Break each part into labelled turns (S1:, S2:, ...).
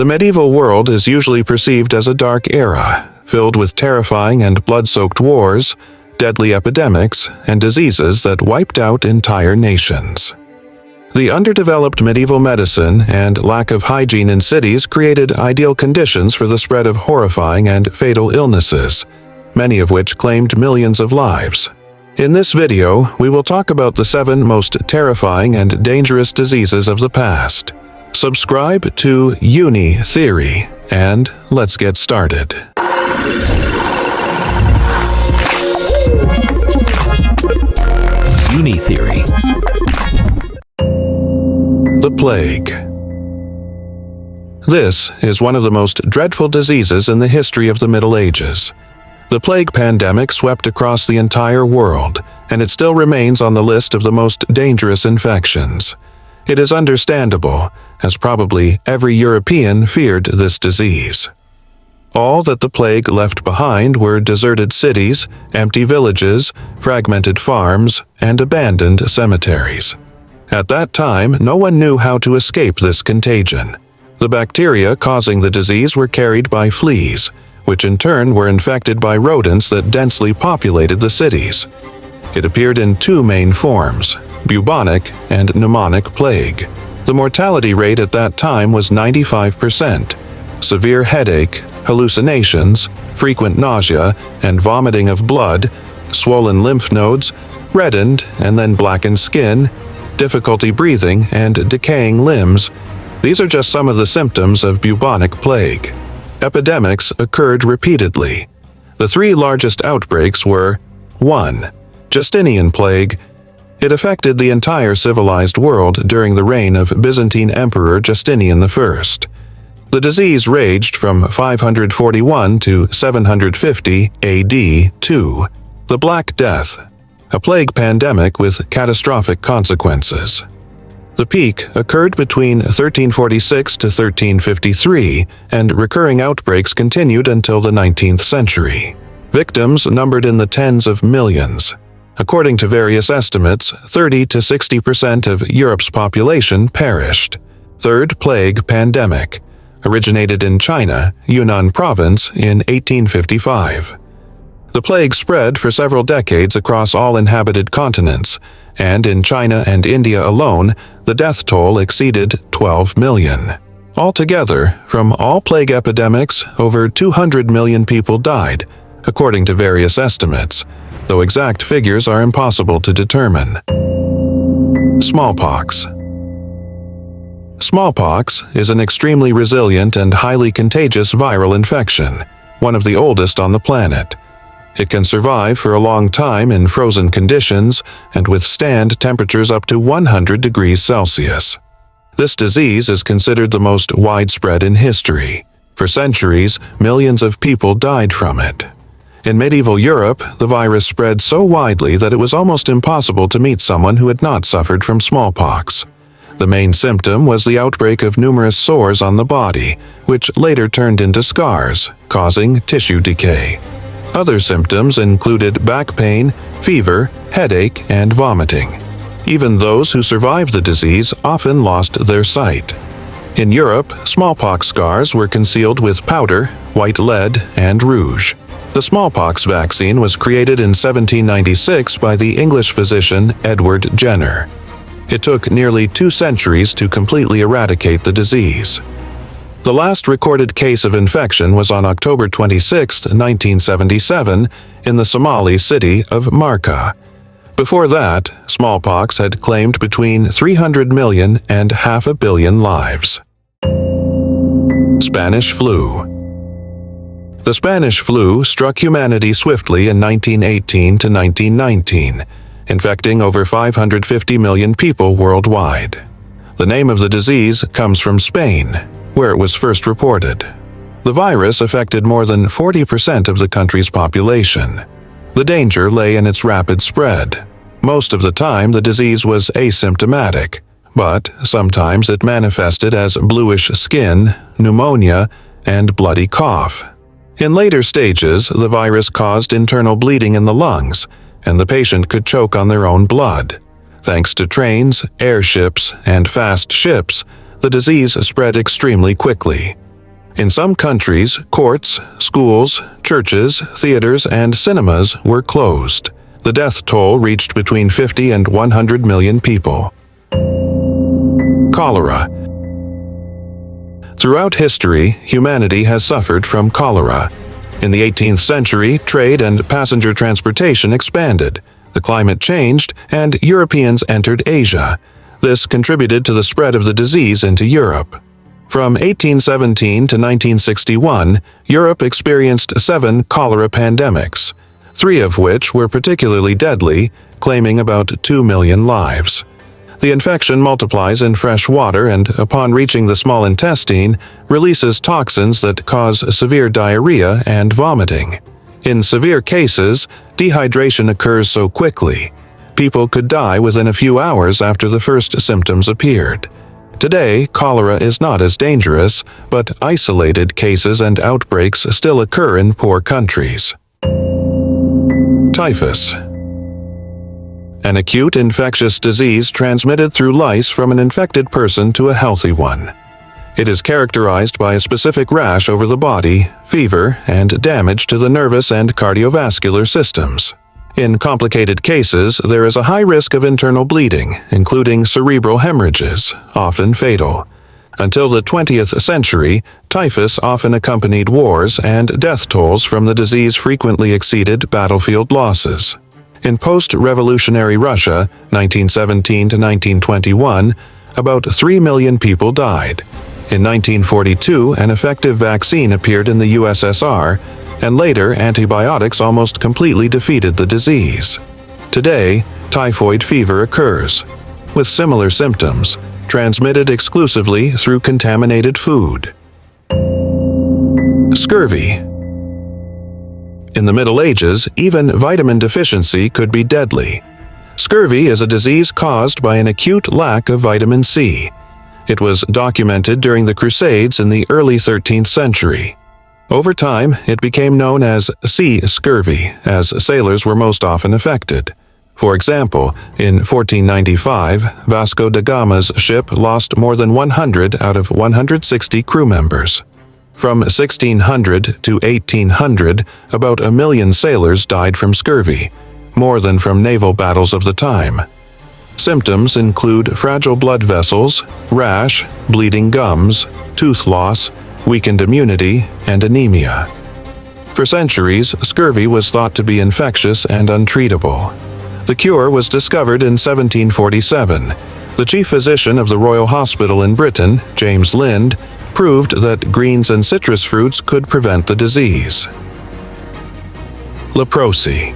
S1: The medieval world is usually perceived as a dark era, filled with terrifying and blood-soaked wars, deadly epidemics, and diseases that wiped out entire nations. The underdeveloped medieval medicine and lack of hygiene in cities created ideal conditions for the spread of horrifying and fatal illnesses, many of which claimed millions of lives. In this video, we will talk about the 7 most terrifying and dangerous diseases of the past. Subscribe to UniTheory, and let's get started.
S2: UniTheory.
S1: The Plague. This is one of the most dreadful diseases in the history of the Middle Ages. The plague pandemic swept across the entire world, and it still remains on the list of the most dangerous infections. It is understandable, as probably every European feared this disease. All that the plague left behind were deserted cities, empty villages, fragmented farms, and abandoned cemeteries. At that time, no one knew how to escape this contagion. The bacteria causing the disease were carried by fleas, which in turn were infected by rodents that densely populated the cities. It appeared in 2 main forms, bubonic and pneumonic plague. The mortality rate at that time was 95%. Severe headache, hallucinations, frequent nausea, and vomiting of blood, swollen lymph nodes, reddened and then blackened skin, difficulty breathing, and decaying limbs. These are just some of the symptoms of bubonic plague. Epidemics occurred repeatedly. The 3 largest outbreaks were 1. Justinian plague. It affected the entire civilized world during the reign of Byzantine Emperor Justinian I. The disease raged from 541 to 750 AD. 2. The Black Death, a plague pandemic with catastrophic consequences. The peak occurred between 1346 to 1353, and recurring outbreaks continued until the 19th century. Victims numbered in the tens of millions. According to various estimates, 30 to 60% of Europe's population perished. Third Plague Pandemic. Originated in China, Yunnan Province, in 1855. The plague spread for several decades across all inhabited continents, and in China and India alone, the death toll exceeded 12 million. Altogether, from all plague epidemics, over 200 million people died, according to various estimates, though exact figures are impossible to determine. Smallpox. Smallpox is an extremely resilient and highly contagious viral infection, one of the oldest on the planet. It can survive for a long time in frozen conditions and withstand temperatures up to 100 degrees Celsius. This disease is considered the most widespread in history. For centuries, millions of people died from it. In medieval Europe, the virus spread so widely that it was almost impossible to meet someone who had not suffered from smallpox. The main symptom was the outbreak of numerous sores on the body, which later turned into scars, causing tissue decay. Other symptoms included back pain, fever, headache, and vomiting. Even those who survived the disease often lost their sight. In Europe, smallpox scars were concealed with powder, white lead, and rouge. The smallpox vaccine was created in 1796 by the English physician Edward Jenner. It took nearly 2 centuries to completely eradicate the disease. The last recorded case of infection was on October 26, 1977, in the Somali city of Marka. Before that, smallpox had claimed between 300 million and 500 million lives. Spanish flu. The Spanish flu struck humanity swiftly in 1918 to 1919, infecting over 550 million people worldwide. The name of the disease comes from Spain, where it was first reported. The virus affected more than 40% of the country's population. The danger lay in its rapid spread. Most of the time, the disease was asymptomatic, but sometimes it manifested as bluish skin, pneumonia, and bloody cough. In later stages, the virus caused internal bleeding in the lungs, and the patient could choke on their own blood. Thanks to trains, airships, and fast ships, the disease spread extremely quickly. In some countries, courts, schools, churches, theaters, and cinemas were closed. The death toll reached between 50 and 100 million people. Cholera. Throughout history, humanity has suffered from cholera. In the 18th century, trade and passenger transportation expanded. The climate changed, and Europeans entered Asia. This contributed to the spread of the disease into Europe. From 1817 to 1961, Europe experienced 7 cholera pandemics, 3 of which were particularly deadly, claiming about 2 million lives. The infection multiplies in fresh water and, upon reaching the small intestine, releases toxins that cause severe diarrhea and vomiting. In severe cases, dehydration occurs so quickly, people could die within a few hours after the first symptoms appeared. Today, cholera is not as dangerous, but isolated cases and outbreaks still occur in poor countries. Typhus. An acute infectious disease transmitted through lice from an infected person to a healthy one. It is characterized by a specific rash over the body, fever, and damage to the nervous and cardiovascular systems. In complicated cases, there is a high risk of internal bleeding, including cerebral hemorrhages, often fatal. Until the 20th century, typhus often accompanied wars, and death tolls from the disease frequently exceeded battlefield losses. In post-revolutionary Russia, 1917 to 1921, about 3 million people died. In 1942, an effective vaccine appeared in the USSR, and later antibiotics almost completely defeated the disease. Today, typhoid fever occurs, with similar symptoms, transmitted exclusively through contaminated food. Scurvy. In the Middle Ages, even vitamin deficiency could be deadly. Scurvy is a disease caused by an acute lack of vitamin C. It was documented during the Crusades in the early 13th century. Over time, it became known as sea scurvy, as sailors were most often affected. For example, in 1495, Vasco da Gama's ship lost more than 100 out of 160 crew members. From 1600 to 1800, about 1 million sailors died from scurvy, more than from naval battles of the time. Symptoms include fragile blood vessels, rash, bleeding gums, tooth loss, weakened immunity, and anemia. For centuries, scurvy was thought to be infectious and untreatable. The cure was discovered in 1747. The chief physician of the Royal Hospital in Britain, James Lind, proved that greens and citrus fruits could prevent the disease. Leprosy.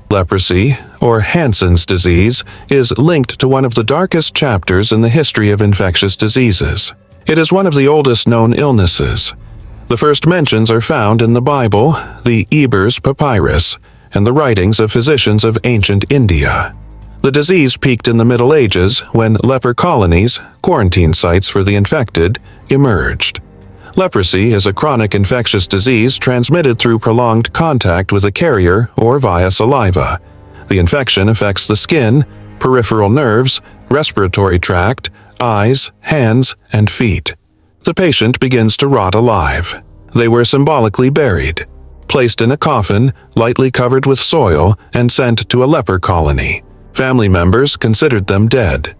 S1: Leprosy, or Hansen's disease, is linked to one of the darkest chapters in the history of infectious diseases. It is one of the oldest known illnesses. The first mentions are found in the Bible, the Ebers Papyrus, and the writings of physicians of ancient India. The disease peaked in the Middle Ages when leper colonies, quarantine sites for the infected, emerged. Leprosy is a chronic infectious disease transmitted through prolonged contact with a carrier or via saliva. The infection affects the skin, peripheral nerves, respiratory tract, eyes, hands, and feet. The patient begins to rot alive. They were symbolically buried, placed in a coffin, lightly covered with soil, and sent to a leper colony. Family members considered them dead.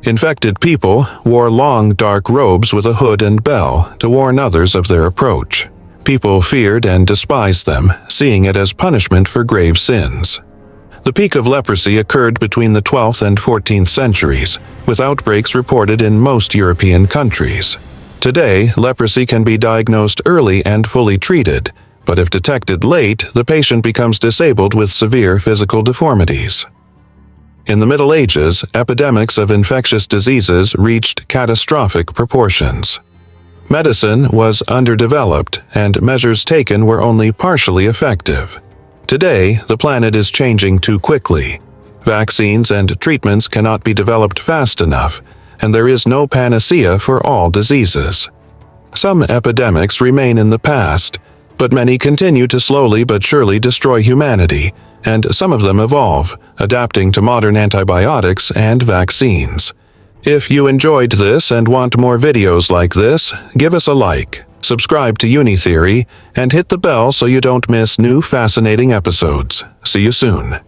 S1: Infected people wore long dark robes with a hood and bell to warn others of their approach. People feared and despised them, seeing it as punishment for grave sins. The peak of leprosy occurred between the 12th and 14th centuries, with outbreaks reported in most European countries. Today, leprosy can be diagnosed early and fully treated, but if detected late, the patient becomes disabled with severe physical deformities. In the Middle Ages, epidemics of infectious diseases reached catastrophic proportions. Medicine was underdeveloped, and measures taken were only partially effective. Today, the planet is changing too quickly. Vaccines and treatments cannot be developed fast enough, and there is no panacea for all diseases. Some epidemics remain in the past, but many continue to slowly but surely destroy humanity, and some of them evolve, adapting to modern antibiotics and vaccines. If you enjoyed this and want more videos like this, give us a like, subscribe to UniTheory, and hit the bell so you don't miss new fascinating episodes. See you soon.